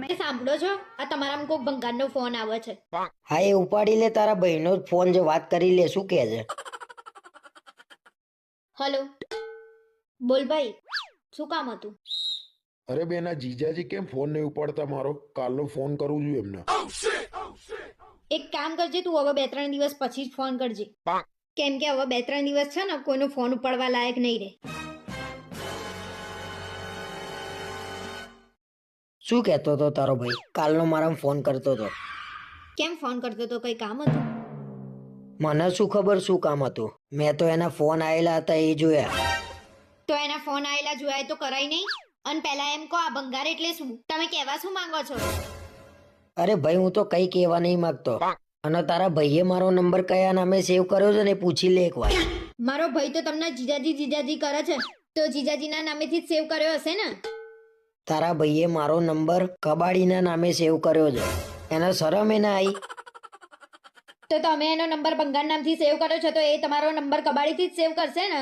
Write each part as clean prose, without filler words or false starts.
સાંભળો છો? આ તમારામાં કોક ભંગારનો ફોન આવે છે. હા એ ઉપાડી લે, તારા ભાઈનો જ ફોન છે, વાત કરી લે. શું કહે છે? હલો, બોલ ભાઈ, શું કામ હતું? અરે બેન, આ જીજાજી કેમ ફોન નહીં ઉપાડતા મારો? કાલનો ફોન કરું છું એમને. એક કામ કરજે, તું હવે 2-3 દિવસ પછી જ ફોન કરજે, કેમ કે હવે 2-3 દિવસ છે ને કોઈનો ફોન ઉપાડવા લાયક નહીં રહે. શું કહેતો હતો તારો ભાઈ? કાલનો મારા ફોન કરતો હતો. કેમ ફોન કરતો તો? કઈ કામ હતું? મને શું ખબર શું કામ હતું? મેં તો એના ફોન આવેલા હતા એ જોયા. તો એના ફોન આયેલા જોયા તો કરાય નહીં? અને પહેલા એમ કહો, આ ભંગાર એટલે શું? તમે કહેવા શું માંગો છો? અરે ભાઈ, હું તો કઈ કહેવા નહીં માંગતો. અને તારા ભાઈએ મારો નંબર કયા નામે સેવ કર્યો છે ને એ પૂછી લે એકવાર. મારો ભાઈ તો તમને જીજાજી જીજાજી કરે છે, તો જીજાજીના નામેથી જ સેવ કર્યો હશે ને? તારા ભાઈએ મારો નંબર કબાડીના નામે સેવ કર્યો છે. એને શરમ એ ના આવી? તો તમે એનો નંબર ભંગાર નામથી સેવ કર્યો છે, તો એ તમારો નંબર કબાડીથી જ સેવ કરશે ને?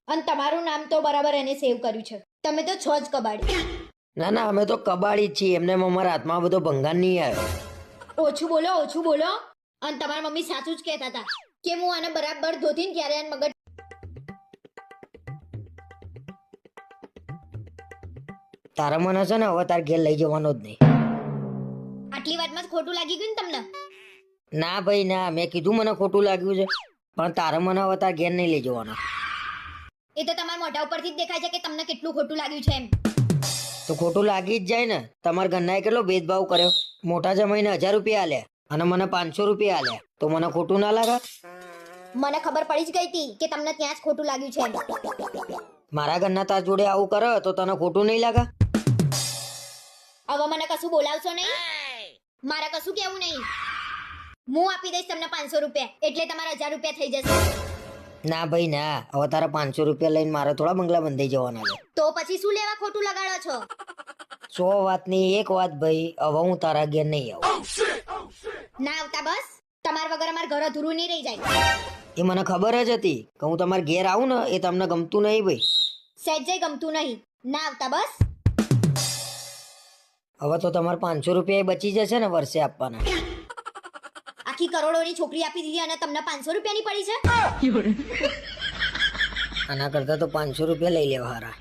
અને તમારું નામ તો બરાબર એને સેવ કર્યું છે. તમે તો છો જ કબાડી. ના ના, અમે તો કબાડી જ છીએ. એમને અમારા હાથમાં બધો ભંગાર નહીં આવ્યો. ઓછું બોલો, ઓછું બોલો. અને તમારા મમ્મી સાચું જ કહેતા હતા કે હું આને બરાબર ધોતીને ક્યારે આને મગજ. તારા મને છે ને હવે તાર ઘેર લઈ જવાનો જ નહીં. આટલી વાતમાં જ ખોટું લાગી ગયું ને તમને? ના ભાઈ ના, મેં કીધું મને ખોટું લાગ્યું છે, પણ તારે મને હવે તાર ઘેર નહીં લઈ જવાનો. એ તો તમારા મોઢા ઉપરથી જ દેખાય છે કે તમને કેટલું ખોટું લાગ્યું છે એમ. તો ખોટું લાગી જ જાય ને. તમારા ઘરનાએ કેટલો ભેદભાવ કર્યો. મોટા જમાઈને 1000 રૂપિયા આલ્યા અને મને 500 રૂપિયા આલ્યા, તો મને ખોટું ના લાગે? મને ખબર પડી જ ગઈ હતી કે તમને ત્યાં જ ખોટું લાગ્યું છે એમ. મારા ઘરના તાર જોડે આવું કરે તો તને ખોટું નહીં લાગે? હવે મને કશું બોલાવશો નહીં. મારે કશું કેવું નહીં. હું આપી દઈશ તમને 500 રૂપિયા, એટલે તમારા 1000 રૂપિયા થઈ જશે. ના ભાઈ ના, હવે તારા 500 રૂપિયા લઈને મારે થોડા બંગલા બંધાઈ જવાના છે. તો પછી શું લેવા ખોટું લગાડો છો? 100 વાતની એક વાત ભાઈ, હવે હું તારા ઘેર નહીં આવું. ના આવતા બસ. તમારા વગર અમાર ઘર અધૂરું નહીં રહી જાય. એ મને ખબર જ હતી કે હું તમારા ઘેર આવું ને એ તમને ગમતું નહીં ભાઈ. સહેજે ગમતું નહીં. ના આવતા બસ. હવે તો તમારે 500 રૂપિયા એ બચી જશે ને વર્ષે આપવાના. આખી કરોડોની છોકરી આપી દીધી અને તમને 500 રૂપિયાની પડી છે? આના કરતા તો 500 રૂપિયા લઈ લેવા હારા.